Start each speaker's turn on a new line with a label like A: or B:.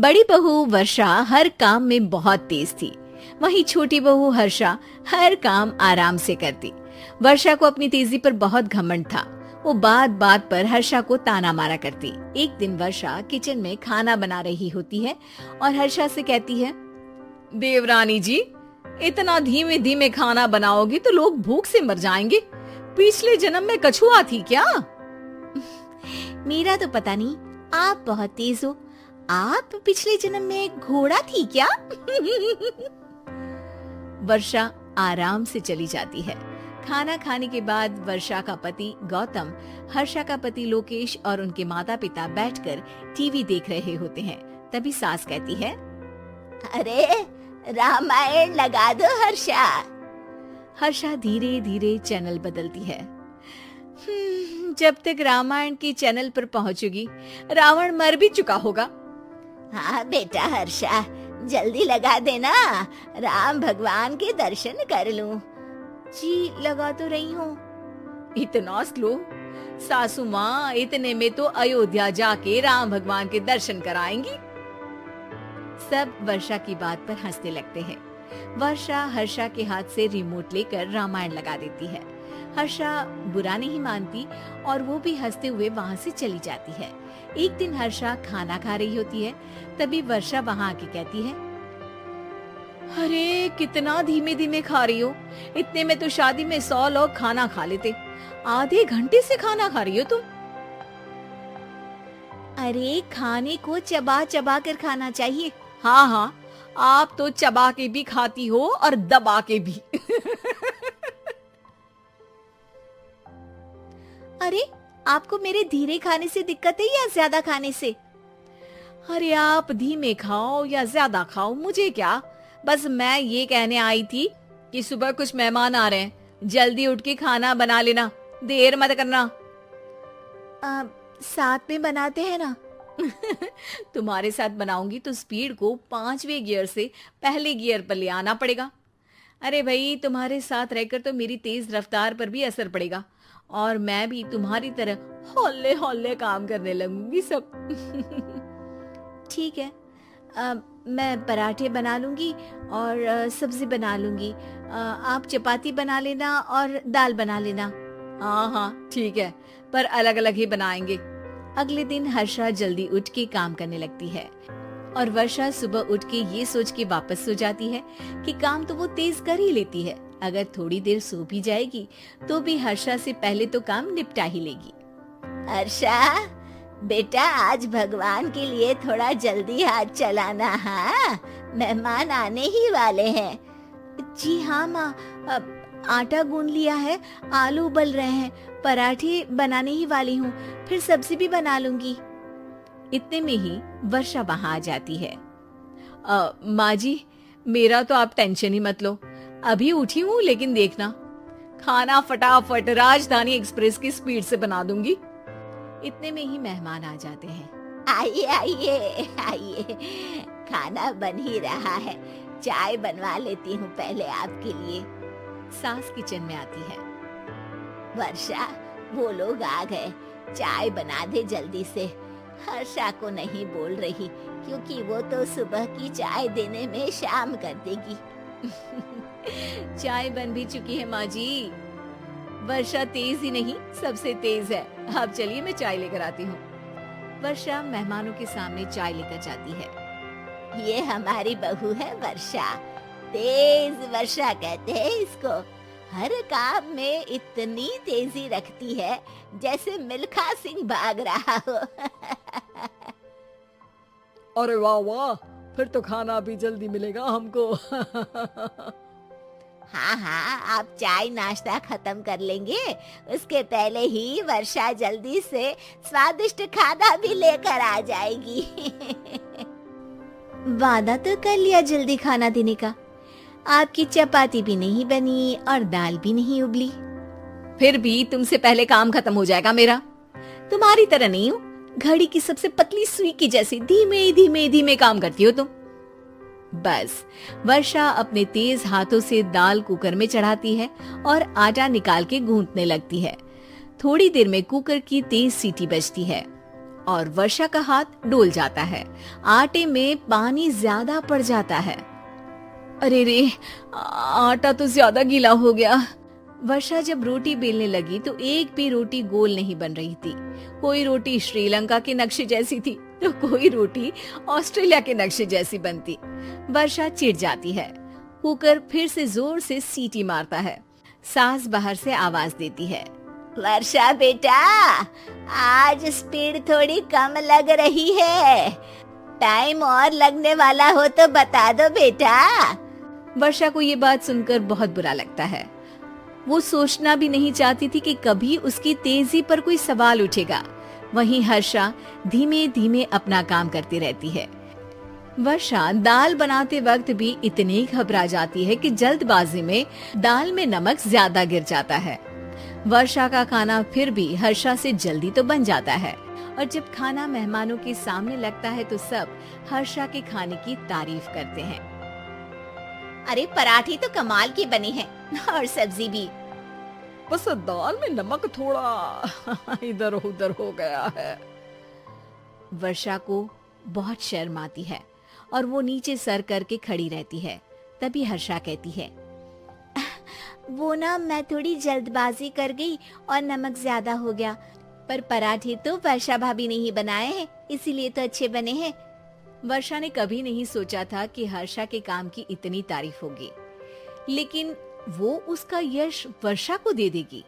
A: बड़ी बहू वर्षा हर काम में बहुत तेज थी। वहीं छोटी बहू हर्षा हर काम आराम से करती। वर्षा को अपनी तेजी पर बहुत घमंड था। वो बात बात पर हर्षा को ताना मारा करती। एक दिन वर्षा किचन में खाना बना रही होती है और हर्षा से कहती है, देवरानी जी, इतना धीमे धीमे खाना बनाओगी तो लोग भूख से मर जाएंगे। पिछले जन्म में कछुआ थी क्या?
B: मेरा तो पता नहीं, आप बहुत तेज हो। आप पिछले जन्म में घोड़ा थी क्या?
A: वर्षा आराम से चली जाती है। खाना खाने के बाद वर्षा का पति गौतम, हर्षा का पति लोकेश और उनके माता पिता बैठकर टीवी देख रहे होते हैं। तभी सास कहती है,
B: अरे रामायण लगा दो हर्षा।
A: हर्षा धीरे धीरे चैनल बदलती है। जब तक रामायण के चैनल पर पहुंचेगी रावण मर भी चुका होगा।
B: हाँ बेटा हर्षा, जल्दी लगा देना, राम भगवान के दर्शन कर लूं।
A: जी लगा तो रही हूँ। इतना स्लो? सासू माँ इतने में तो अयोध्या जाके राम भगवान के दर्शन कराएंगी। सब वर्षा की बात पर हंसने लगते हैं। वर्षा हर्षा के हाथ से रिमोट लेकर रामायण लगा देती है। हर्षा बुरा नहीं मानती और वो भी हंसते हुए वहाँ से चली जाती है। एक दिन हर्षा खाना खा रही होती है, तभी वर्षा वहाँ आके कहती है, अरे कितना धीमे धीमे खा रही हो। इतने में तो शादी में 100 लोग खाना खा लेते। आधे घंटे से खाना खा रही हो तुम।
B: अरे खाने को चबा चबा कर खाना चाहिए।
A: हाँ हाँ, आप तो चबा के भी खाती हो और दबा के भी।
B: अरे आपको मेरे धीरे खाने से दिक्कत है या ज्यादा खाने से?
A: अरे आप धीमे खाओ या ज्यादा खाओ, मुझे क्या। बस मैं ये कहने आई थी कि सुबह कुछ मेहमान आ रहे हैं, जल्दी उठ के खाना बना लेना, देर मत करना।
B: साथ में बनाते हैं ना।
A: तुम्हारे साथ बनाऊंगी तो स्पीड को 5वें गियर से पहले गियर पर ले आना पड़ेगा। अरे भाई, तुम्हारे साथ रहकर तो मेरी तेज रफ्तार पर भी असर पड़ेगा और मैं भी तुम्हारी तरह हौले हौले काम करने लगूंगी सब।
B: ठीक है, मैं पराठे बना लूंगी और सब्जी बना लूंगी। आप चपाती बना लेना और दाल बना लेना।
A: हाँ हाँ ठीक है, पर अलग अलग ही बनाएंगे।
B: अगले दिन हर्षा जल्दी उठ के काम करने लगती है
A: और वर्षा सुबह उठ के ये सोच के वापस सो जाती है कि काम तो वो तेज कर ही लेती है। अगर थोड़ी देर सो भी जाएगी तो भी हर्षा से पहले तो काम निपटा ही लेगी।
B: हर्षा बेटा, आज भगवान के लिए थोड़ा जल्दी हाथ चलाना। हाँ, मेहमान आने ही वाले हैं।
A: जी हाँ माँ, आटा गूंद लिया है, आलू उबल रहे हैं, पराठे बनाने ही वाली हूँ, फिर सब्जी भी बना लूंगी। इतने में ही वर्षा वहाँ आ जाती है। माँ जी, मेरा तो आप टेंशन ही मत लो, अभी उठी हूँ, लेकिन देखना खाना फटाफट राजधानी एक्सप्रेस की स्पीड से बना दूंगी। इतने में ही मेहमान आ जाते हैं।
B: आइए आइए आइए, खाना बन ही रहा है, चाय बनवा लेती हूँ पहले आपके लिए।
A: सास किचन में आती है।
B: वर्षा, वो लोग आ गए, चाय बना दे जल्दी से। हर्षा को नहीं बोल रही क्योंकि वो तो सुबह की चाय देने में शाम कर देगी।
A: चाय बन भी चुकी है माँ जी। वर्षा तेज ही नहीं, सबसे तेज है। आप चलिए, मैं चाय लेकर आती हूँ। वर्षा मेहमानों के सामने चाय लेकर जाती है।
B: ये हमारी बहू है वर्षा, तेज वर्षा कहते हैं इसको। हर काम में इतनी तेजी रखती है जैसे मिल्खा सिंह भाग रहा हो।
A: अरे वाह वाह, फिर तो खाना भी जल्दी मिलेगा हमको।
B: हाँ हाँ, आप चाय नाश्ता खत्म कर लेंगे, उसके पहले ही वर्षा जल्दी से स्वादिष्ट खाना भी लेकर आ जाएगी।
A: वादा तो कर लिया जल्दी खाना देने का। आपकी चपाती भी नहीं बनी और दाल भी नहीं उबली। फिर भी तुमसे पहले काम खत्म हो जाएगा मेरा। तुम्हारी तरह नहीं हूँ, घड़ी की सबसे पतली सुई की जैसे धीमे धीमे धीमे काम करती हो तुम। बस वर्षा अपने तेज हाथों से दाल कुकर में चढ़ाती है और आटा निकाल के गूंथने लगती है। थोड़ी देर में कुकर की तेज सीटी बजती है और वर्षा का हाथ डोल जाता है। आटे में पानी ज्यादा पड़ जाता है। अरे रे, आटा तो ज्यादा गीला हो गया। वर्षा जब रोटी बेलने लगी तो एक भी रोटी गोल नहीं बन रही थी। कोई रोटी श्रीलंका के नक्शे जैसी थी तो कोई रोटी ऑस्ट्रेलिया के नक्शे जैसी बनती। वर्षा चिढ़ जाती है। कुकर फिर से जोर से सीटी मारता है। सास बाहर से आवाज देती है,
B: वर्षा बेटा, आज स्पीड थोड़ी कम लग रही है। टाइम और लगने वाला हो तो बता दो बेटा।
A: वर्षा को ये बात सुनकर बहुत बुरा लगता है। वो सोचना भी नहीं चाहती थी कि कभी उसकी तेजी पर कोई सवाल उठेगा। वहीं हर्षा धीमे धीमे अपना काम करती रहती है। वर्षा दाल बनाते वक्त भी इतनी घबरा जाती है कि जल्दबाजी में दाल में नमक ज्यादा गिर जाता है। वर्षा का खाना फिर भी हर्षा से जल्दी तो बन जाता है और जब खाना मेहमानों के सामने लगता है तो सब हर्षा के खाने की तारीफ करते हैं।
B: अरे पराठे तो कमाल की बनी है और सब्जी भी।
A: बस दाल में नमक थोड़ा इधर उधर हो गया है। वर्षा को बहुत शर्म आती है और वो नीचे सर करके खड़ी रहती है। तभी हर्षा कहती है,
B: वो ना मैं थोड़ी जल्दबाजी कर गई और नमक ज्यादा हो गया, पर पराठे तो वर्षा भाभी ने ही बनाए हैं, इसीलिए तो अच्छे बने हैं।
A: वर्षा ने कभी नहीं सोचा था कि हर्षा के काम की इतनी तारीफ होगी, लेकिन वो उसका यश वर्षा को दे देगी।